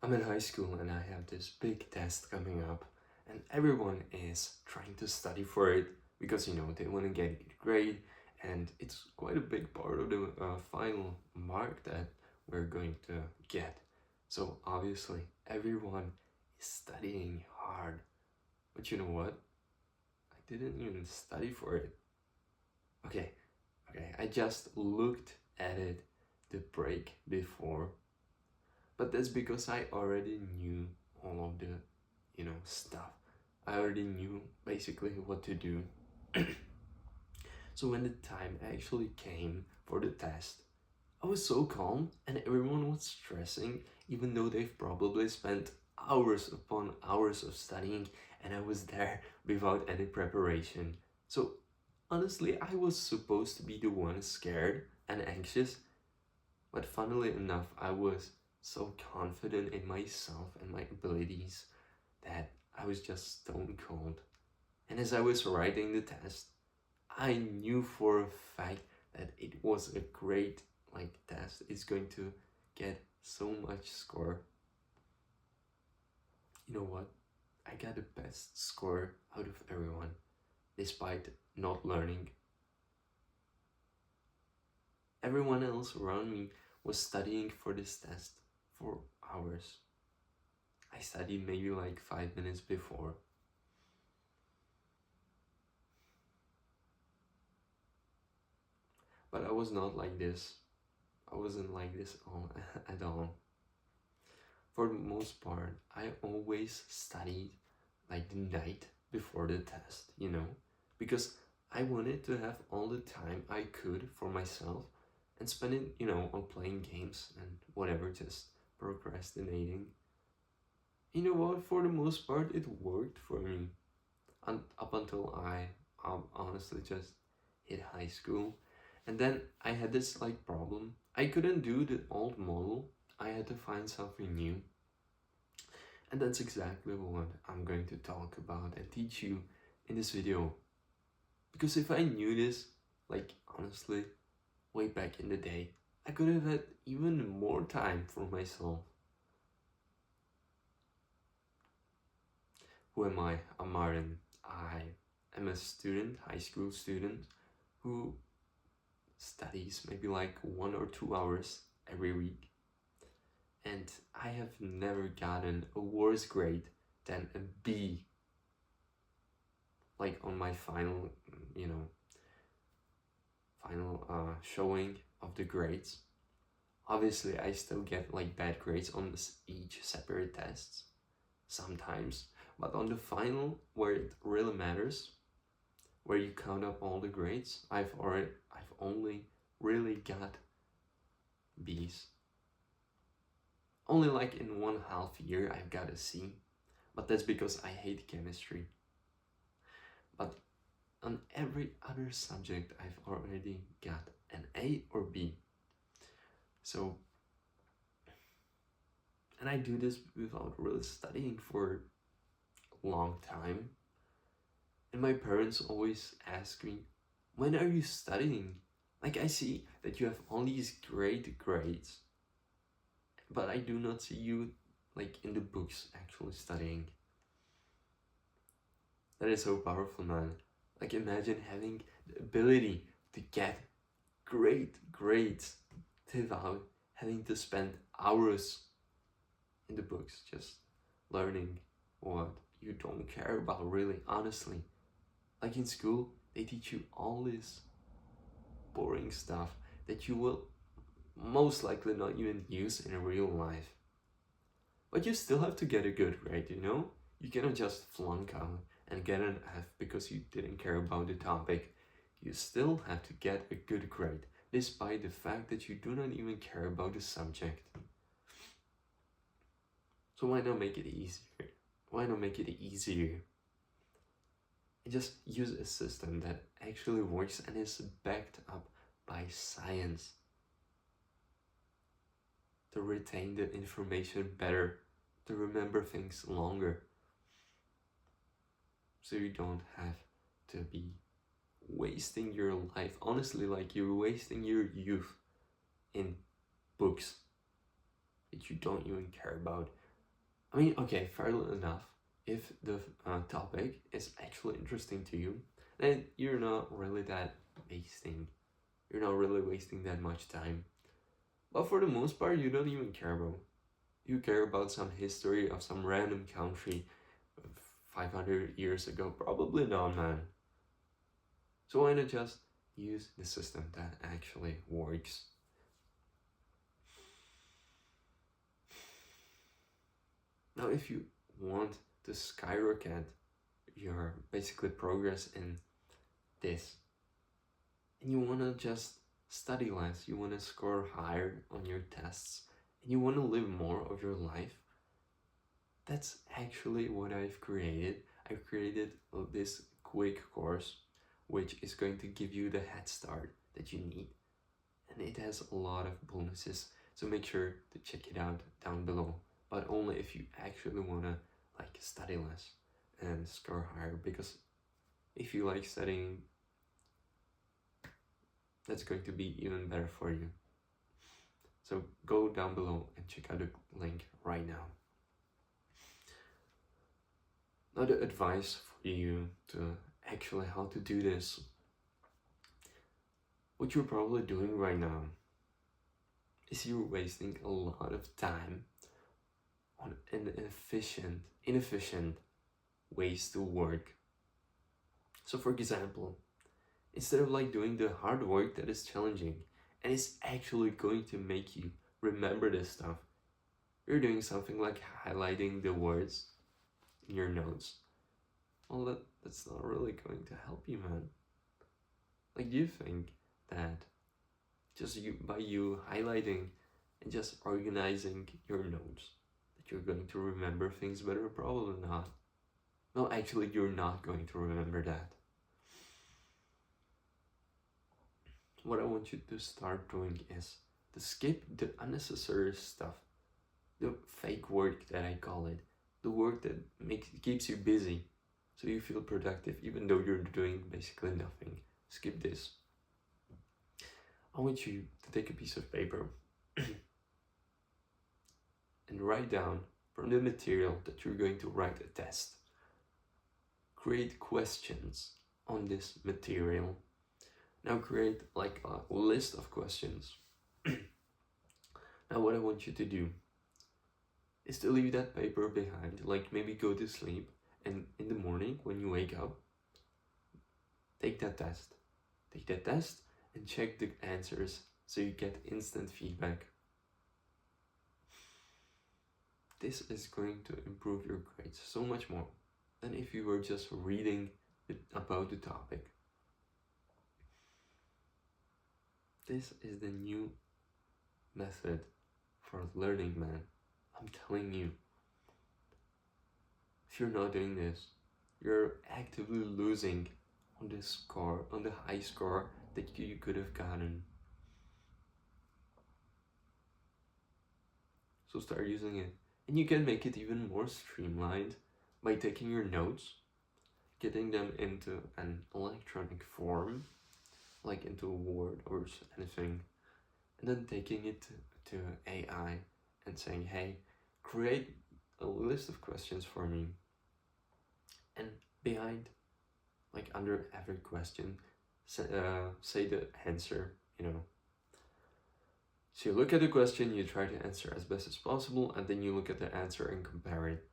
I'm in high school and I have this big test coming up, and everyone is trying to study for it because they want to get a good grade, and it's quite a big part of the final mark that we're going to get. So obviously, everyone is studying hard, but you know what? I didn't even study for it. Okay, I just looked at it the break before, but that's because I already knew all of the, stuff. I already knew basically what to do. So when the time actually came for the test, I was so calm and everyone was stressing, even though they've probably spent hours upon hours of studying, and I was there without any preparation. So honestly, I was supposed to be the one scared and anxious, but funnily enough, I was so confident in myself and my abilities that I was just stone cold. And as I was writing the test, I knew for a fact that it was a great test. It's going to get so much score. You know what? I got the best score out of everyone, despite not learning. Everyone else around me was studying for this test for hours. I studied maybe like 5 minutes before. But I was not like this. I wasn't like this at all. For the most part, I always studied like the night before the test, because I wanted to have all the time I could for myself and spend it, on playing games and whatever, just procrastinating. You know what? For the most part, it worked for me. Up until I honestly just hit high school. And then I had this problem. I couldn't do the old model. I had to find something new. And that's exactly what I'm going to talk about and teach you in this video. Because if I knew this, honestly, way back in the day, I could have had even more time for myself. Who am I? I'm Martin. I am a student, high school student, who studies maybe 1 or 2 hours every week. And I have never gotten a worse grade than a B. On my final, final showing of the grades. Obviously, I still get bad grades on each separate tests sometimes, but on the final, where it really matters, where you count up all the grades, I've only really got B's. Only in 1/2 year I've got a C, but that's because I hate chemistry. But on every other subject I've already got an A or B. So, and I do this without really studying for a long time. And my parents always ask me, when are you studying? I see that you have all these great grades, but I do not see you in the books actually studying. That is so powerful, man. Imagine having the ability to get great grades without having to spend hours in the books just learning what you don't care about, really, honestly. In school, they teach you all this boring stuff that you will most likely not even use in real life. But you still have to get a good grade, You cannot just flunk out and get an F because you didn't care about the topic. You still have to get a good grade, despite the fact that you do not even care about the subject. So why not make it easier? Why not make it easier? And just use a system that actually works and is backed up by science to retain the information better, to remember things longer. So you don't have to be wasting your life, honestly, you're wasting your youth in books that you don't even care about. I mean, okay, fair enough. If the topic is actually interesting to you, then you're not really that wasting. You're not really wasting that much time. But for the most part, you don't even care, bro. You care about some history of some random country 500 years ago. Probably not, man. So why not just use the system that actually works? Now, if you want to skyrocket your basically progress in this, and you want to just study less, you want to score higher on your tests, and you want to live more of your life, that's actually what I've created. I've created this quick course which is going to give you the head start that you need, and it has a lot of bonuses, so make sure to check it out down below, but only if you actually want to like study less and score higher, because if you like studying, that's going to be even better for you. So go down below and check out the link right now. Now the advice for you to actually how to do this. What you're probably doing right now is you're wasting a lot of time on an inefficient ways to work. So for example, instead of like doing the hard work that is challenging and is actually going to make you remember this stuff, you're doing something like highlighting the words in your notes. Well, that's not really going to help you, man. Like, do you think that just by you highlighting and just organizing your notes that you're going to remember things better? Probably not. No, actually, you're not going to remember that. What I want you to start doing is to skip the unnecessary stuff, the fake work that I call it, the work that keeps you busy so you feel productive even though you're doing basically nothing. Skip this. I want you to take a piece of paper and write down from the material that you're going to write a test. Create questions on this material. Now create like a list of questions. Now what I want you to do is to leave that paper behind, like maybe go to sleep, and in the morning when you wake up, take that test. Take that test and check the answers so you get instant feedback. This is going to improve your grades so much more than if you were just reading about the topic. This is the new method for learning, man. I'm telling you. If you're not doing this, you're actively losing on the score, on the high score that you could have gotten. So start using it. And you can make it even more streamlined by taking your notes, getting them into an electronic form, like into Word or anything, and then taking it to AI and saying, hey, create a list of questions for me. And behind, like under every question, say the answer, you know. So you look at the question, you try to answer as best as possible, and then you look at the answer and compare it.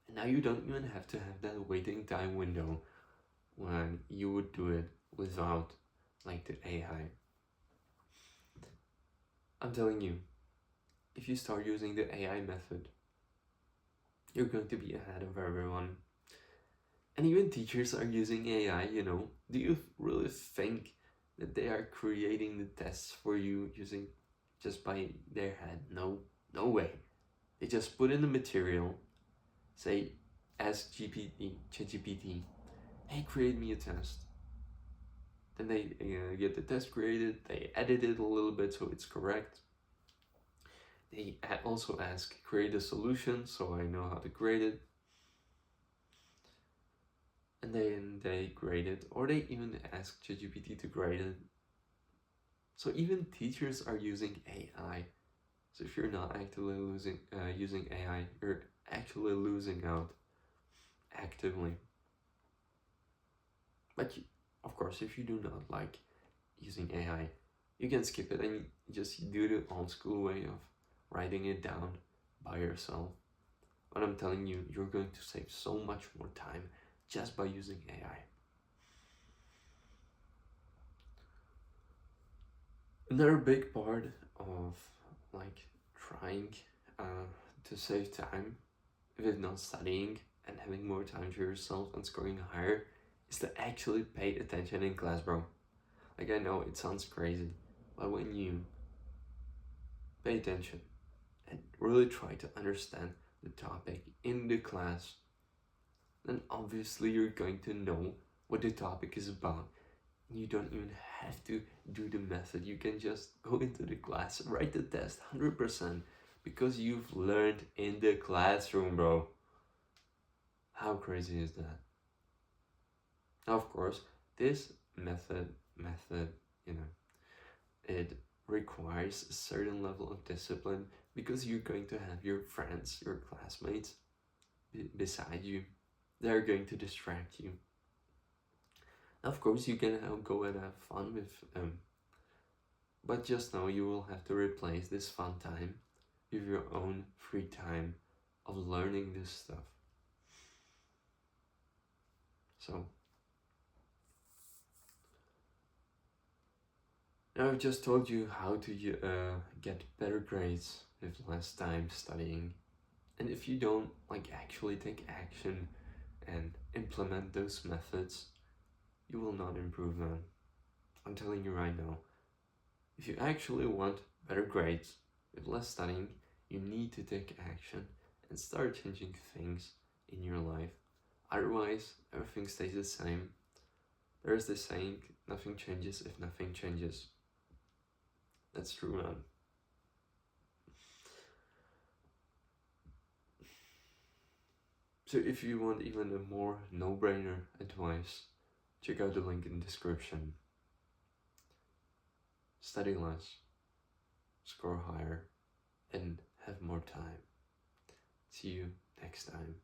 And now you don't even have to have that waiting time window when you would do it without like the AI. I'm telling you, if you start using the AI method, you're going to be ahead of everyone. And even teachers are using AI, you know. Do you really think that they are creating the tests for you using just by their head? No way. They just put in the material, say, ask ChatGPT, hey, create me a test. Then they get the test created, they edit it a little bit so it's correct. They also ask, create a solution, so I know how to create it. And then they grade it, or they even ask ChatGPT to grade it. So even teachers are using AI So if you're not actively using AI, you're actually losing out actively. But of course, if you do not like using AI, you can skip it and just do the old school way of writing it down by yourself. But I'm telling you, you're going to save so much more time just by using AI. Another big part of like trying to save time with not studying and having more time to yourself and scoring higher is to actually pay attention in class, bro. Like, I know it sounds crazy, but when you pay attention and really try to understand the topic in the class, then obviously you're going to know what the topic is about. You don't even have to do the method. You can just go into the class, write the test 100% because you've learned in the classroom, bro. How crazy is that? Now, of course, this method, you know, it requires a certain level of discipline because you're going to have your friends, your classmates beside you. They're going to distract you. Of course, you can go and have fun with them, but just know you will have to replace this fun time with your own free time of learning this stuff. So, now I've just told you how to get better grades with less time studying. And if you don't actually take action and implement those methods, you will not improve, man. I'm telling you right now. If you actually want better grades with less studying, you need to take action and start changing things in your life. Otherwise, everything stays the same. There is this saying, nothing changes if nothing changes. That's true, man. So if you want even a more no-brainer advice, check out the link in the description. Study less, score higher, and have more time. See you next time.